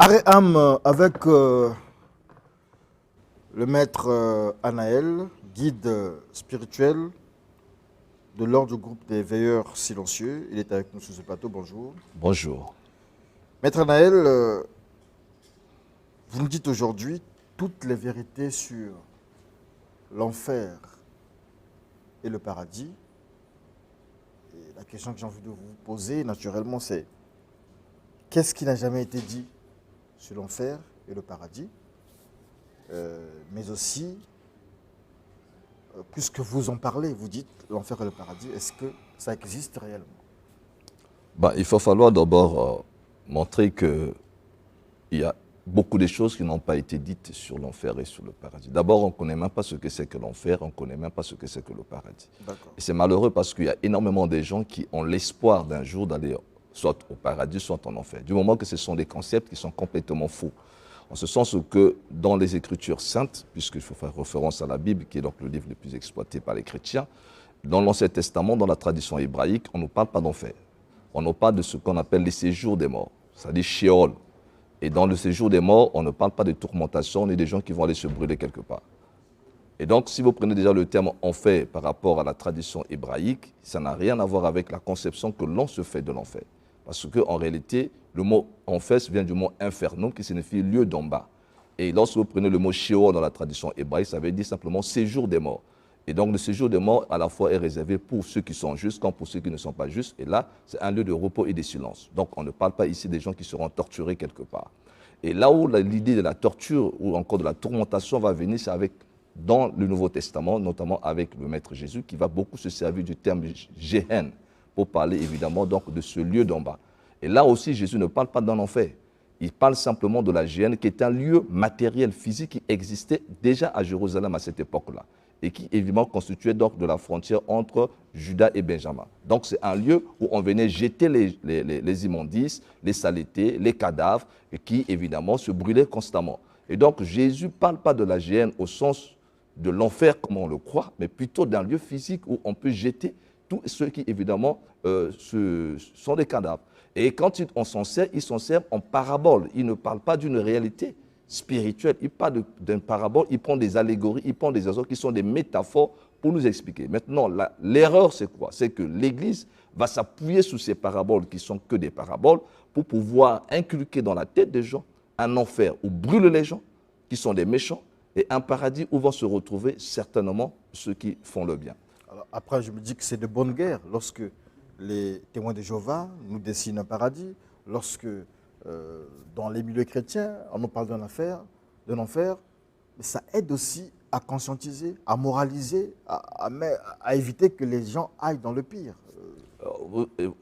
Arrêt âme avec le maître Anaël, guide spirituel de l'ordre du groupe des veilleurs silencieux. Il est avec nous sur ce plateau. Bonjour. Bonjour. Maître Anaël, vous nous dites aujourd'hui toutes les vérités sur l'enfer et le paradis. Et la question que j'ai envie de vous poser, naturellement, c'est qu'est-ce qui n'a jamais été dit sur l'enfer et le paradis, mais aussi, puisque vous en parlez, vous dites l'enfer et le paradis, est-ce que ça existe réellement? Il faut falloir d'abord montrer qu'il y a beaucoup de choses qui n'ont pas été dites sur l'enfer et sur le paradis. D'abord, on ne connaît même pas ce que c'est que l'enfer, on ne connaît même pas ce que c'est que le paradis. Et c'est malheureux parce qu'il y a énormément de gens qui ont l'espoir d'un jour d'aller soit au paradis, soit en enfer. Du moment que ce sont des concepts qui sont complètement faux. En ce sens que dans les Écritures saintes, puisqu'il faut faire référence à la Bible, qui est donc le livre le plus exploité par les chrétiens, dans l'Ancien Testament, dans la tradition hébraïque, on ne parle pas d'enfer. On ne parle de ce qu'on appelle les séjours des morts, c'est-à-dire Sheol. Et dans le séjour des morts, on ne parle pas de tourmentation ni des gens qui vont aller se brûler quelque part. Et donc, si vous prenez déjà le terme enfer par rapport à la tradition hébraïque, ça n'a rien à voir avec la conception que l'on se fait de l'enfer. Parce qu'en réalité, le mot enfer vient du mot infernum qui signifie lieu d'en bas. Et lorsque vous prenez le mot Sheol dans la tradition hébraïque, ça veut dire simplement séjour des morts. Et donc le séjour des morts à la fois est réservé pour ceux qui sont justes comme pour ceux qui ne sont pas justes. Et là, c'est un lieu de repos et de silence. Donc on ne parle pas ici des gens qui seront torturés quelque part. Et là où l'idée de la torture ou encore de la tourmentation va venir, c'est avec, dans le Nouveau Testament, notamment avec le Maître Jésus, qui va beaucoup se servir du terme Géhenne pour parler évidemment donc de ce lieu d'en bas. Et là aussi, Jésus ne parle pas d'un enfer. Il parle simplement de la Géhenne, qui est un lieu matériel, physique, qui existait déjà à Jérusalem à cette époque-là. Et qui évidemment constituait donc de la frontière entre Juda et Benjamin. Donc c'est un lieu où on venait jeter les immondices, les saletés, les cadavres, et qui évidemment se brûlaient constamment. Et donc Jésus ne parle pas de la Géhenne au sens de l'enfer comme on le croit, mais plutôt d'un lieu physique où on peut jeter tous ceux qui évidemment sont des cadavres. Et quand on s'en sert, il s'en sert en parabole. Il ne parle pas d'une réalité spirituelle. Il parle d'une parabole, il prend des allégories, il prend des exemples qui sont des métaphores pour nous expliquer. Maintenant, l'erreur, c'est quoi? C'est que l'Église va s'appuyer sur ces paraboles qui sont que des paraboles pour pouvoir inculquer dans la tête des gens un enfer où brûlent les gens, qui sont des méchants, et un paradis où vont se retrouver certainement ceux qui font le bien. Alors, après, je me dis que c'est de bonne guerre lorsque les témoins de Jéhovah nous dessinent un paradis, lorsque dans les milieux chrétiens, on nous parle d'un enfer, mais ça aide aussi à conscientiser, à moraliser, à éviter que les gens aillent dans le pire.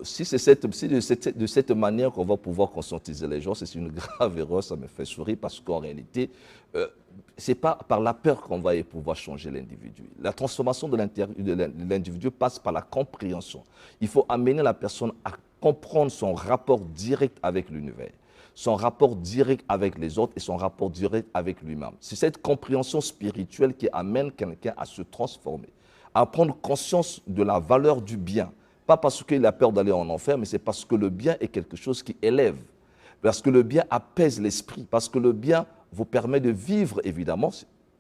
Si c'est de cette manière qu'on va pouvoir conscientiser les gens, c'est une grave erreur, ça me fait sourire parce qu'en réalité, ce n'est pas par la peur qu'on va pouvoir changer l'individu. La transformation de l'individu passe par la compréhension. Il faut amener la personne à comprendre son rapport direct avec l'univers, son rapport direct avec les autres et son rapport direct avec lui-même. C'est cette compréhension spirituelle qui amène quelqu'un à se transformer, à prendre conscience de la valeur du bien. Pas parce qu'il a peur d'aller en enfer, mais c'est parce que le bien est quelque chose qui élève. Parce que le bien apaise l'esprit. Parce que le bien vous permet de vivre, évidemment,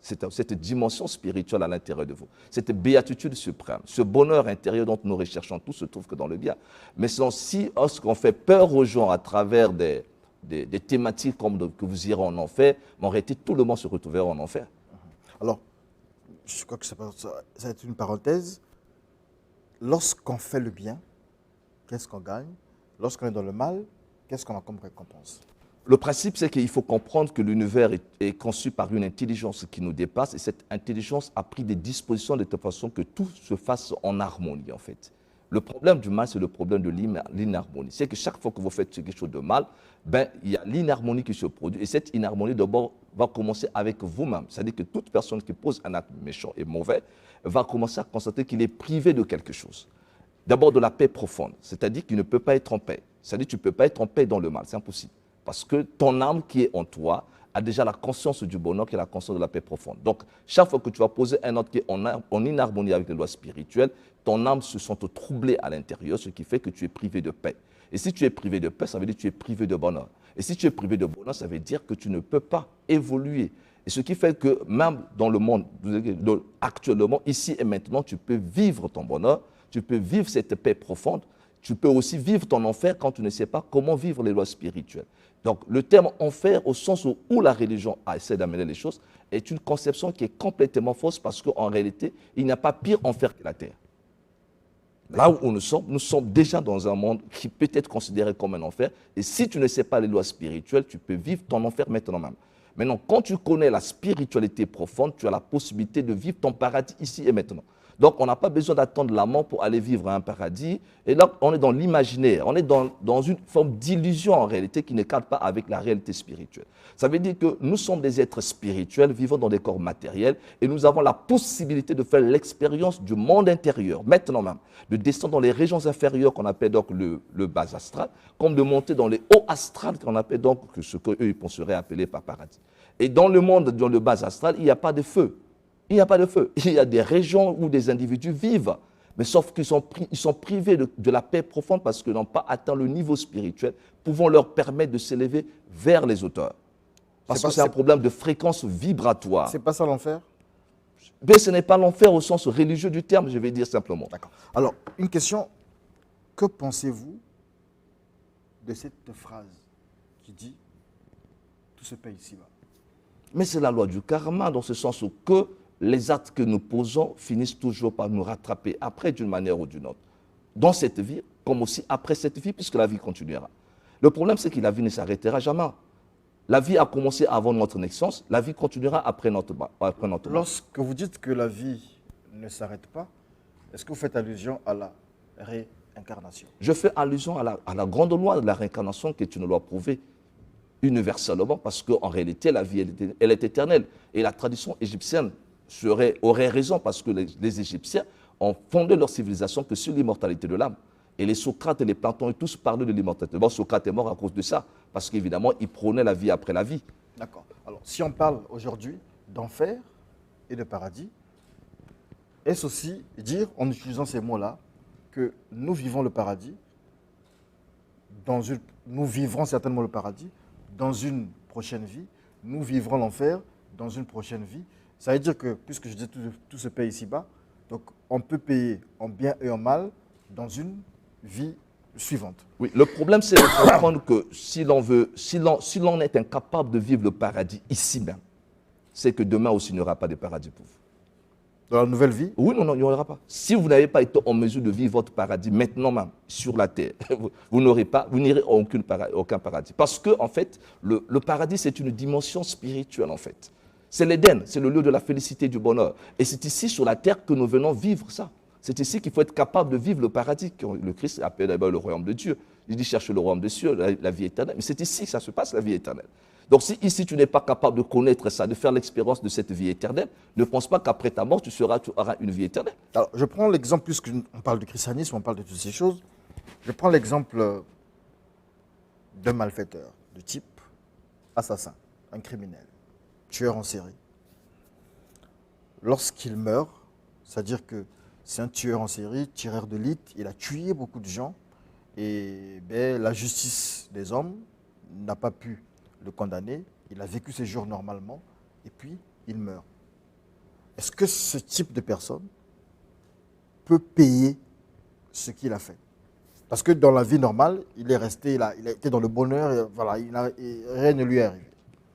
cette dimension spirituelle à l'intérieur de vous. Cette béatitude suprême, ce bonheur intérieur dont nous recherchons tous se trouve que dans le bien. Mais si lorsqu'on fait peur aux gens à travers des thématiques comme que vous irez en enfer, mais en réalité, tout le monde se retrouvera en enfer. Alors, je crois que ça va être une parenthèse. Lorsqu'on fait le bien, qu'est-ce qu'on gagne? Lorsqu'on est dans le mal, qu'est-ce qu'on a comme récompense? Le principe, c'est qu'il faut comprendre que l'univers est conçu par une intelligence qui nous dépasse et cette intelligence a pris des dispositions de telle façon que tout se fasse en harmonie, en fait. Le problème du mal, c'est le problème de l'inharmonie. C'est que chaque fois que vous faites quelque chose de mal, il y a l'inharmonie qui se produit. Et cette inharmonie, d'abord, va commencer avec vous-même. C'est-à-dire que toute personne qui pose un acte méchant et mauvais va commencer à constater qu'il est privé de quelque chose. D'abord de la paix profonde, c'est-à-dire qu'il ne peut pas être en paix. C'est-à-dire que tu ne peux pas être en paix dans le mal, c'est impossible. Parce que ton âme qui est en toi a déjà la conscience du bonheur qui est la conscience de la paix profonde. Donc, chaque fois que tu vas poser un autre qui est en inharmonie avec les lois spirituelles, ton âme se sent troublée à l'intérieur, ce qui fait que tu es privé de paix. Et si tu es privé de paix, ça veut dire que tu es privé de bonheur. Et si tu es privé de bonheur, ça veut dire que tu ne peux pas évoluer. Et ce qui fait que même dans le monde actuellement, ici et maintenant, tu peux vivre ton bonheur, tu peux vivre cette paix profonde, tu peux aussi vivre ton enfer quand tu ne sais pas comment vivre les lois spirituelles. Donc le terme enfer, au sens où la religion essaie d'amener les choses, est une conception qui est complètement fausse parce qu'en réalité, il n'y a pas pire enfer que la terre. Là où nous sommes déjà dans un monde qui peut être considéré comme un enfer. Et si tu ne sais pas les lois spirituelles, tu peux vivre ton enfer maintenant même. Maintenant, quand tu connais la spiritualité profonde, tu as la possibilité de vivre ton paradis ici et maintenant. Donc, on n'a pas besoin d'attendre la mort pour aller vivre un paradis. Et là, on est dans l'imaginaire, on est dans une forme d'illusion en réalité qui ne cadre pas avec la réalité spirituelle. Ça veut dire que nous sommes des êtres spirituels vivant dans des corps matériels et nous avons la possibilité de faire l'expérience du monde intérieur, maintenant même, de descendre dans les régions inférieures qu'on appelle donc le bas astral, comme de monter dans les hauts astrales qu'on appelle donc ce qu'eux ils seraient appeler par paradis. Et dans le monde, dans le bas astral, il n'y a pas de feu. Il n'y a pas de feu. Il y a des régions où des individus vivent, mais sauf qu'ils sont privés de la paix profonde parce qu'ils n'ont pas atteint le niveau spirituel, pouvant leur permettre de s'élever vers les hauteurs. Parce que c'est un problème de fréquence vibratoire. C'est pas ça l'enfer? Mais ce n'est pas l'enfer au sens religieux du terme, je vais dire simplement. D'accord. Alors, une question. Que pensez-vous de cette phrase qui dit « tout se paye ici-bas » Mais c'est la loi du karma, dans ce sens où que les actes que nous posons finissent toujours par nous rattraper après d'une manière ou d'une autre. Dans cette vie, comme aussi après cette vie, puisque la vie continuera. Le problème, c'est que la vie ne s'arrêtera jamais. La vie a commencé avant notre naissance, la vie continuera après notre mort. Lorsque vous dites que la vie ne s'arrête pas, est-ce que vous faites allusion à la réincarnation? Je fais allusion à la grande loi de la réincarnation qui est une loi prouvée universellement parce qu'en réalité, la vie, elle est éternelle. Et la tradition égyptienne aurait raison parce que les Égyptiens ont fondé leur civilisation que sur l'immortalité de l'âme. Et les Socrates et les Platon ont tous parlé de l'immortalité. Bon, Socrate est mort à cause de ça, parce qu'évidemment, il prônait la vie après la vie. D'accord. Alors, si on parle aujourd'hui d'enfer et de paradis, est-ce aussi dire, en utilisant ces mots-là, que nous vivons le paradis, nous vivrons certainement le paradis dans une prochaine vie, nous vivrons l'enfer dans une prochaine vie? Ça veut dire que, puisque je dis tout se paye ici-bas, donc on peut payer en bien et en mal dans une vie suivante. Oui, le problème, c'est de comprendre que si l'on est incapable de vivre le paradis ici même, c'est que demain aussi, il n'y aura pas de paradis pour vous. Dans la nouvelle vie? Oui, non, il n'y aura pas. Si vous n'avez pas été en mesure de vivre votre paradis maintenant même sur la terre, vous n'irez à aucun paradis. Parce que, en fait, le paradis, c'est une dimension spirituelle, en fait. C'est l'Éden, c'est le lieu de la félicité, du bonheur. Et c'est ici, sur la terre, que nous venons vivre ça. C'est ici qu'il faut être capable de vivre le paradis. Le Christ appelle d'abord le royaume de Dieu. Il dit cherche le royaume de Dieu, la vie éternelle. Mais c'est ici que ça se passe, la vie éternelle. Donc si ici tu n'es pas capable de connaître ça, de faire l'expérience de cette vie éternelle, ne pense pas qu'après ta mort, tu auras une vie éternelle. Alors, je prends l'exemple, puisqu'on parle du christianisme, on parle de toutes ces choses. Je prends l'exemple d'un malfaiteur, de type assassin, un criminel, tueur en série. Lorsqu'il meurt, c'est-à-dire que c'est un tueur en série, tireur d'élite, il a tué beaucoup de gens et la justice des hommes n'a pas pu le condamner. Il a vécu ses jours normalement et puis il meurt. Est-ce que ce type de personne peut payer ce qu'il a fait? Parce que dans la vie normale, il est resté, il a été dans le bonheur, et voilà, rien ne lui est arrivé.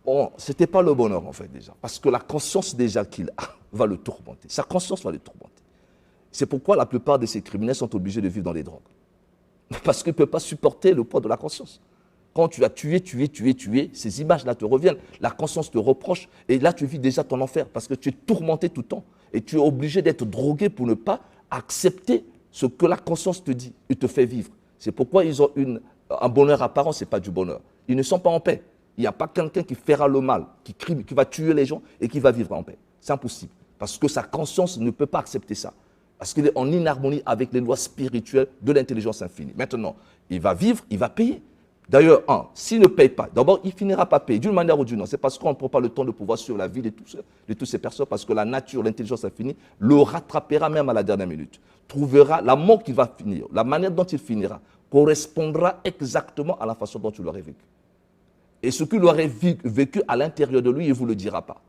Bon, ce n'était pas le bonheur en fait déjà, parce que la conscience déjà qu'il a va le tourmenter. Sa conscience va le tourmenter. C'est pourquoi la plupart de ces criminels sont obligés de vivre dans les drogues. Parce qu'ils ne peuvent pas supporter le poids de la conscience. Quand tu as tué, ces images-là te reviennent, la conscience te reproche, et là tu vis déjà ton enfer, parce que tu es tourmenté tout le temps, et tu es obligé d'être drogué pour ne pas accepter ce que la conscience te dit et te fait vivre. C'est pourquoi ils ont un bonheur apparent, ce n'est pas du bonheur. Ils ne sont pas en paix. Il n'y a pas quelqu'un qui fera le mal, qui va tuer les gens et qui va vivre en paix. C'est impossible, parce que sa conscience ne peut pas accepter ça. Parce qu'il est en inharmonie avec les lois spirituelles de l'intelligence infinie. Maintenant, il va vivre, il va payer. D'ailleurs, s'il ne paye pas, d'abord, il finira par payer d'une manière ou d'une autre. C'est parce qu'on ne prend pas le temps de pouvoir suivre la vie de toutes ces personnes, parce que la nature, l'intelligence infinie, le rattrapera même à la dernière minute. Trouvera la mort qu'il va finir, la manière dont il finira, correspondra exactement à la façon dont tu l'aurais vécu. Et ce qu'il aurait vécu à l'intérieur de lui, il ne vous le dira pas.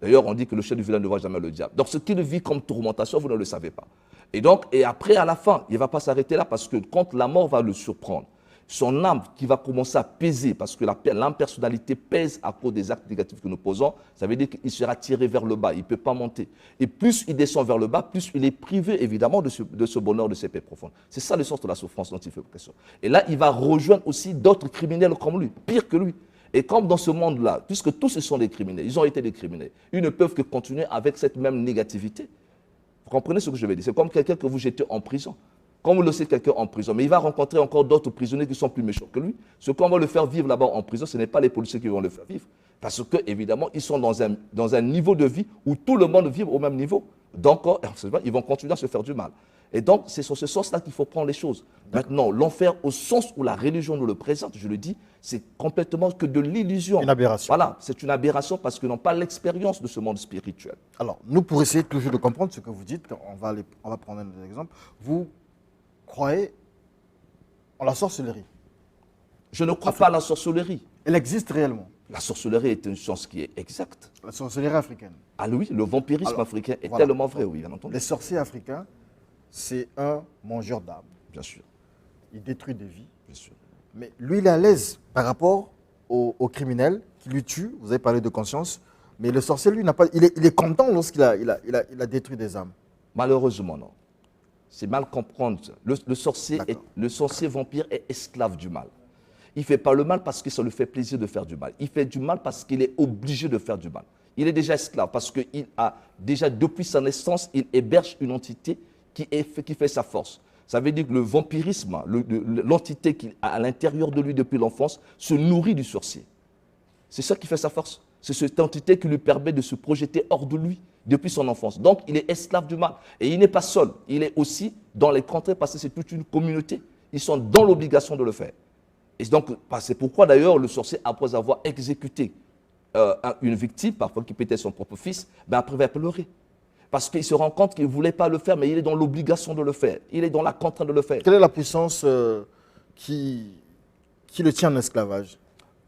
D'ailleurs, on dit que le chef du village ne voit jamais le diable. Donc, ce qu'il vit comme tourmentation, vous ne le savez pas. Et après, à la fin, il ne va pas s'arrêter là parce que quand la mort va le surprendre, son âme qui va commencer à peser, parce que l'impersonnalité pèse à cause des actes négatifs que nous posons, ça veut dire qu'il sera tiré vers le bas, il ne peut pas monter. Et plus il descend vers le bas, plus il est privé évidemment de ce bonheur, de ces paix profondes. C'est ça le sens de la souffrance dont il fait question. Et là, il va rejoindre aussi d'autres criminels comme lui, pire que lui. Et comme dans ce monde-là, puisque tous ce sont des criminels, ils ont été des criminels, ils ne peuvent que continuer avec cette même négativité. Vous comprenez ce que je veux dire? C'est comme quelqu'un que vous jetez en prison. Quand vous laissez quelqu'un en prison, mais il va rencontrer encore d'autres prisonniers qui sont plus méchants que lui. Ce qu'on va le faire vivre là-bas en prison, ce n'est pas les policiers qui vont le faire vivre. Parce que, évidemment, ils sont dans un niveau de vie où tout le monde vit au même niveau. Donc, ils vont continuer à se faire du mal. Et donc, c'est sur ce sens-là qu'il faut prendre les choses. Maintenant, l'enfer, au sens où la religion nous le présente, je le dis, c'est complètement que de l'illusion. Une aberration. Voilà, c'est une aberration parce qu'ils n'ont pas l'expérience de ce monde spirituel. Alors, nous, pour essayer toujours de comprendre ce que vous dites, on va prendre un exemple. Vous croyez en la sorcellerie? Je ne crois pas à la sorcellerie. Elle existe réellement? La sorcellerie est une science qui est exacte. La sorcellerie africaine? Ah oui, le vampirisme africain est voilà. tellement vrai, oui, bien entendu. Les sorciers africains, c'est un mangeur d'âmes. Bien sûr. Il détruit des vies. Bien sûr. Mais lui, il est à l'aise par rapport aux criminels qui lui tuent. Vous avez parlé de conscience. Mais le sorcier, lui, il est content lorsqu'il a détruit des âmes. Malheureusement, non. C'est mal comprendre. Le sorcier vampire est esclave du mal. Il ne fait pas le mal parce que ça lui fait plaisir de faire du mal. Il fait du mal parce qu'il est obligé de faire du mal. Il est déjà esclave parce qu'il a déjà, depuis sa naissance, il héberge une entité qui fait sa force. Ça veut dire que le vampirisme, l'entité qu'il a à l'intérieur de lui depuis l'enfance, se nourrit du sorcier. C'est ça qui fait sa force. C'est cette entité qui lui permet de se projeter hors de lui depuis son enfance. Donc, il est esclave du mal. Et il n'est pas seul. Il est aussi dans les contrées parce que c'est toute une communauté. Ils sont dans l'obligation de le faire. Et donc, c'est pourquoi d'ailleurs le sorcier, après avoir exécuté une victime, parfois qui peut être son propre fils, après il va pleurer. Parce qu'il se rend compte qu'il ne voulait pas le faire, mais il est dans l'obligation de le faire. Il est dans la contrainte de le faire. Quelle est la puissance qui le tient en esclavage?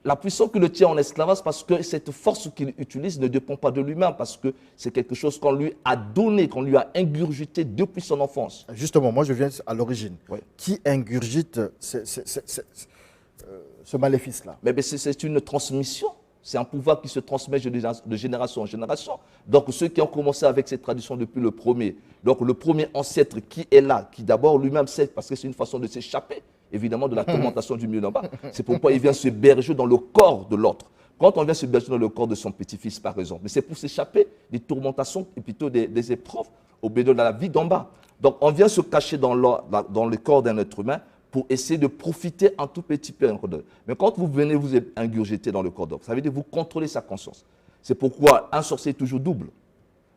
La puissance qui le tient en esclavage, parce que cette force qu'il utilise ne dépend pas de lui-même, parce que c'est quelque chose qu'on lui a donné, qu'on lui a ingurgité depuis son enfance. Justement, moi je viens à l'origine. Oui. Qui ingurgite ce maléfice-là? Mais c'est une transmission. C'est un pouvoir qui se transmet de génération en génération. Donc ceux qui ont commencé avec cette tradition depuis le premier, donc le premier ancêtre qui est là, qui d'abord lui-même sait, parce que c'est une façon de s'échapper, évidemment, de la tourmentation du milieu d'en bas. C'est pourquoi il vient se berger dans le corps de l'autre. Quand on vient se berger dans le corps de son petit-fils, par exemple, mais c'est pour s'échapper des tourmentations et plutôt des épreuves au bédon de la vie d'en bas. Donc on vient se cacher dans le corps d'un être humain pour essayer de profiter un tout petit peu. Mais quand vous venez vous ingurgiter dans le corps d'homme, ça veut dire que vous contrôlez sa conscience. C'est pourquoi un sorcier est toujours double.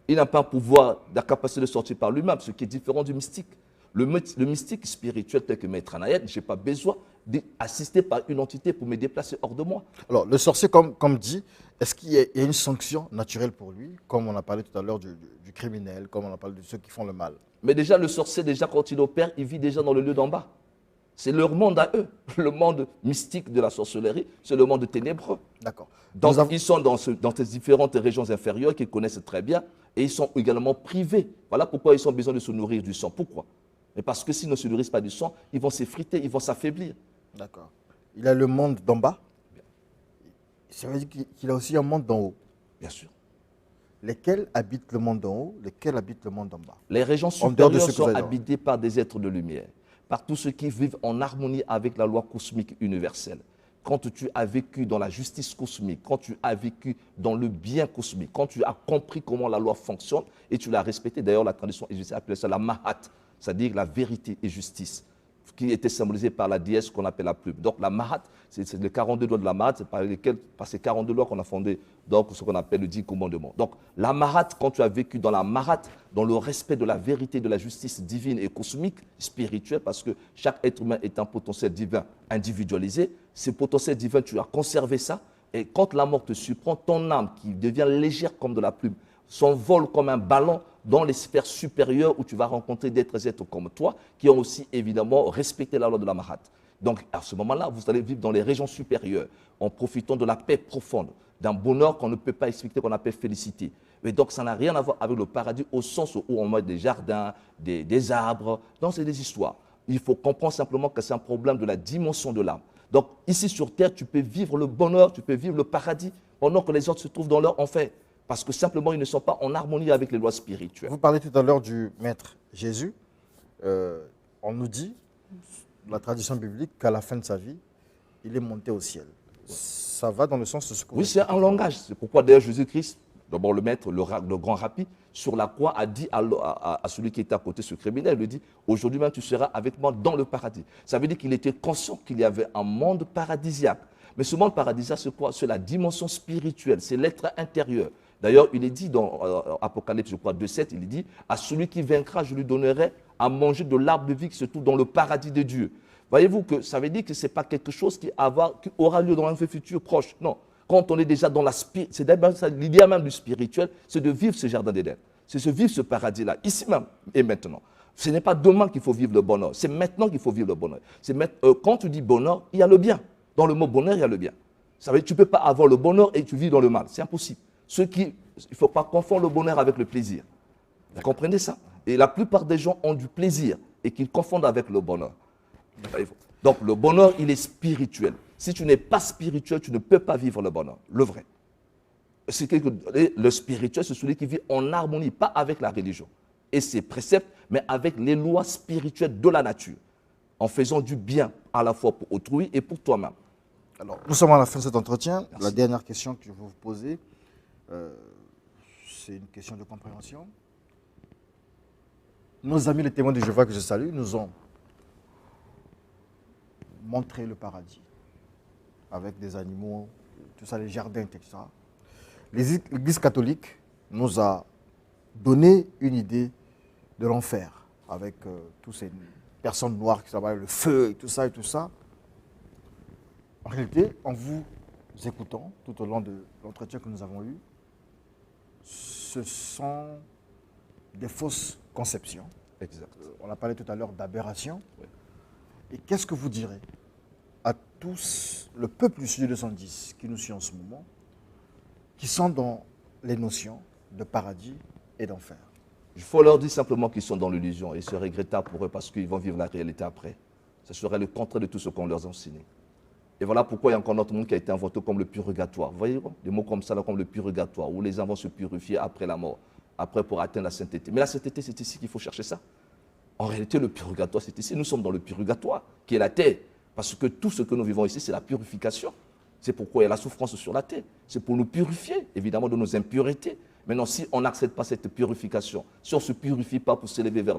Il n'a pas un pouvoir, la capacité de sortir par lui-même, ce qui est différent du mystique. Le mystique spirituel tel que Maître Anayet, je n'ai pas besoin d'assister par une entité pour me déplacer hors de moi. Alors, le sorcier, comme dit, est-ce qu'il y a une sanction naturelle pour lui, comme on a parlé tout à l'heure du criminel, comme on a parlé de ceux qui font le mal? Mais déjà, le sorcier, quand il opère, il vit déjà dans le lieu d'en bas. C'est leur monde à eux. Le monde mystique de la sorcellerie, c'est le monde ténébreux. D'accord. Donc, ils sont dans ces différentes régions inférieures qu'ils connaissent très bien et ils sont également privés. Voilà pourquoi ils ont besoin de se nourrir du sang. Pourquoi? Mais parce que s'ils ne se nourrissent pas du sang, ils vont s'effriter, ils vont s'affaiblir. D'accord. Il a le monde d'en bas. Ça veut dire qu'il a aussi un monde d'en haut. Bien sûr. Lesquels habitent le monde d'en haut, lesquels habitent le monde d'en bas? Les régions supérieures sont habitées par des êtres de lumière, par tous ceux qui vivent en harmonie avec la loi cosmique universelle. Quand tu as vécu dans la justice cosmique, quand tu as vécu dans le bien cosmique, quand tu as compris comment la loi fonctionne et tu l'as respecté, d'ailleurs la tradition égyptienne appelait ça la mahat, c'est-à-dire la vérité et justice, qui était symbolisée par la déesse qu'on appelle la plume. Donc la mahat, c'est les 42 lois de la mahat, c'est par ces 42 lois qu'on a fondé donc, ce qu'on appelle le 10 commandements. Donc la mahat, quand tu as vécu dans la mahat, dans le respect de la vérité, de la justice divine et cosmique, spirituelle, parce que chaque être humain est un potentiel divin individualisé, ce potentiel divin, tu as conservé ça, et quand la mort te surprend, ton âme qui devient légère comme de la plume, s'envole comme un ballon dans les sphères supérieures où tu vas rencontrer d'autres êtres comme toi qui ont aussi évidemment respecté la loi de la Mahat. Donc, à ce moment-là, vous allez vivre dans les régions supérieures, en profitant de la paix profonde, d'un bonheur qu'on ne peut pas expliquer, qu'on appelle félicité. Mais donc, ça n'a rien à voir avec le paradis au sens où on met des jardins, des arbres. Non, c'est des histoires. Il faut comprendre simplement que c'est un problème de la dimension de l'âme. Donc, ici sur terre, tu peux vivre le bonheur, tu peux vivre le paradis, pendant que les autres se trouvent dans leur enfer. Parce que simplement, ils ne sont pas en harmonie avec les lois spirituelles. Vous parlez tout à l'heure du Maître Jésus. On nous dit, la tradition biblique, qu'à la fin de sa vie, il est monté au ciel. Ça va dans le sens de ce que vous Oui, c'est un langage. C'est pourquoi d'ailleurs Jésus-Christ, d'abord le Maître, le grand rapide, sur la croix a dit à celui qui était à côté, ce criminel, il lui dit, aujourd'hui même tu seras avec moi dans le paradis. Ça veut dire qu'il était conscient qu'il y avait un monde paradisiaque. Mais ce monde paradisiaque, c'est quoi? C'est la dimension spirituelle, c'est l'être intérieur. D'ailleurs, il est dit dans Apocalypse, je crois, 2,7, il est dit, à celui qui vaincra, je lui donnerai à manger de l'arbre de vie qui se trouve dans le paradis de Dieu. Voyez-vous que ça veut dire que ce n'est pas quelque chose qui aura lieu dans un futur proche. Non. Quand on est déjà dans la l'idée même du spirituel, c'est de vivre ce jardin d'Éden. C'est de vivre ce paradis-là, ici même et maintenant. Ce n'est pas demain qu'il faut vivre le bonheur, c'est maintenant qu'il faut vivre le bonheur. Quand tu dis bonheur, il y a le bien. Dans le mot bonheur, il y a le bien. Ça veut dire que tu ne peux pas avoir le bonheur et tu vis dans le mal. C'est impossible. Il ne faut pas confondre le bonheur avec le plaisir. Vous comprenez ça? Et la plupart des gens ont du plaisir et qu'ils confondent avec le bonheur. Donc le bonheur, il est spirituel. Si tu n'es pas spirituel, tu ne peux pas vivre le bonheur, le vrai. Le spirituel, c'est celui qui vit en harmonie, pas avec la religion et ses préceptes, mais avec les lois spirituelles de la nature, en faisant du bien à la fois pour autrui et pour toi-même. Alors, nous sommes à la fin de cet entretien. Merci. La dernière question que je vais vous poser, c'est une question de compréhension. Nos amis les témoins de Jéhovah que je salue nous ont montré le paradis avec des animaux, tout ça, les jardins, etc. L'Église catholique nous a donné une idée de l'enfer avec toutes ces personnes noires qui travaillent le feu et tout ça et tout ça. En réalité, en vous écoutant tout au long de l'entretien que nous avons eu, ce sont des fausses conceptions. Exact. On a parlé tout à l'heure d'aberration. Oui. Et qu'est-ce que vous direz à tous, le peuple du Studio 210 qui nous suit en ce moment, qui sont dans les notions de paradis et d'enfer? Il faut leur dire simplement qu'ils sont dans l'illusion et c'est regrettable pour eux parce qu'ils vont vivre la réalité après. Ce serait le contraire de tout ce qu'on leur a enseigné. Et voilà pourquoi il y a encore notre monde qui a été inventé comme le purgatoire. Vous voyez, des mots comme ça, là, comme le purgatoire, où les gens vont se purifier après la mort, après pour atteindre la sainteté. Mais la sainteté, c'est ici qu'il faut chercher ça. En réalité, le purgatoire, c'est ici. Nous sommes dans le purgatoire, qui est la terre. Parce que tout ce que nous vivons ici, c'est la purification. C'est pourquoi il y a la souffrance sur la terre. C'est pour nous purifier, évidemment, de nos impuretés. Maintenant, si on n'accepte pas cette purification, si on ne se purifie pas pour s'élever vers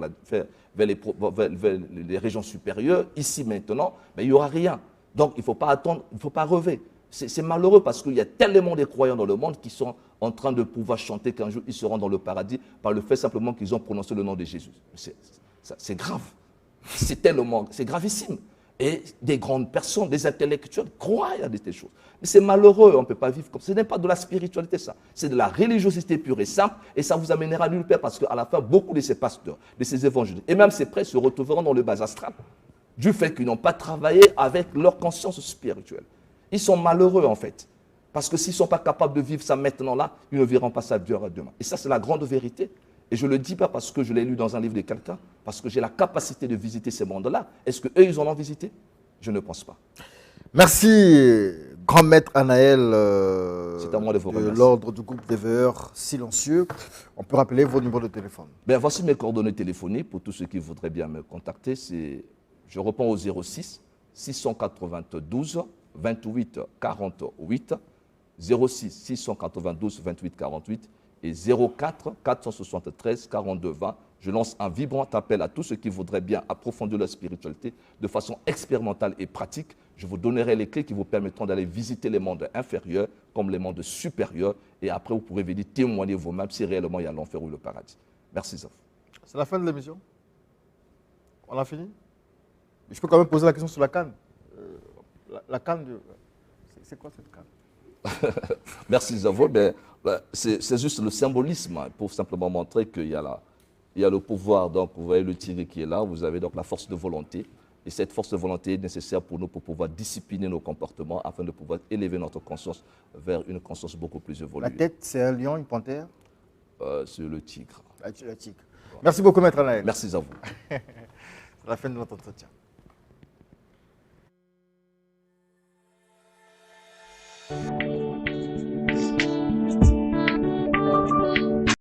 les régions supérieures, ici maintenant, ben, il n'y aura rien. Donc, il ne faut pas attendre, il ne faut pas rêver. C'est malheureux parce qu'il y a tellement de croyants dans le monde qui sont en train de pouvoir chanter qu'un jour ils seront dans le paradis par le fait simplement qu'ils ont prononcé le nom de Jésus. C'est grave. C'est tellement, c'est gravissime. Et des grandes personnes, des intellectuels croient à des choses. Mais c'est malheureux, on ne peut pas vivre comme ça. Ce n'est pas de la spiritualité, ça. C'est de la religiosité pure et simple. Et ça vous amènera nulle part parce qu'à la fin, beaucoup de ces pasteurs, de ces évangélistes, et même ces prêtres se retrouveront dans le bas astral du fait qu'ils n'ont pas travaillé avec leur conscience spirituelle. Ils sont malheureux, en fait. Parce que s'ils ne sont pas capables de vivre ça maintenant-là, ils ne verront pas ça demain. Et ça, c'est la grande vérité. Et je ne le dis pas parce que je l'ai lu dans un livre de quelqu'un, parce que j'ai la capacité de visiter ces mondes-là. Est-ce qu'eux, ils en ont visité? Je ne pense pas. Merci, grand maître Anaël, C'est à moi de vous remercier. l'ordre du groupe des veilleurs silencieux. On peut rappeler vos numéros de téléphone. Ben, voici mes coordonnées téléphoniques pour tous ceux qui voudraient bien me contacter. Je reprends au 06 692 28 48, 06 692 28 48 et 04 473 42 20. Je lance un vibrant appel à tous ceux qui voudraient bien approfondir leur spiritualité de façon expérimentale et pratique. Je vous donnerai les clés qui vous permettront d'aller visiter les mondes inférieurs comme les mondes supérieurs. Et après, vous pourrez venir témoigner vous-même si réellement il y a l'enfer ou le paradis. Merci, Zaf. C'est la fin de l'émission. On a fini? Je peux quand même poser la question sur la canne. La canne, c'est quoi cette canne? Merci, Zavo. Ben, c'est juste le symbolisme pour simplement montrer qu'il y a le pouvoir. Donc, vous voyez le tigre qui est là. Vous avez donc la force de volonté. Et cette force de volonté est nécessaire pour nous pour pouvoir discipliner nos comportements afin de pouvoir élever notre conscience vers une conscience beaucoup plus évoluée. La tête, c'est un lion, une panthère? C'est le tigre. Le tigre. Merci beaucoup, Maître Anaël. Merci à vous. C'est la fin de notre entretien.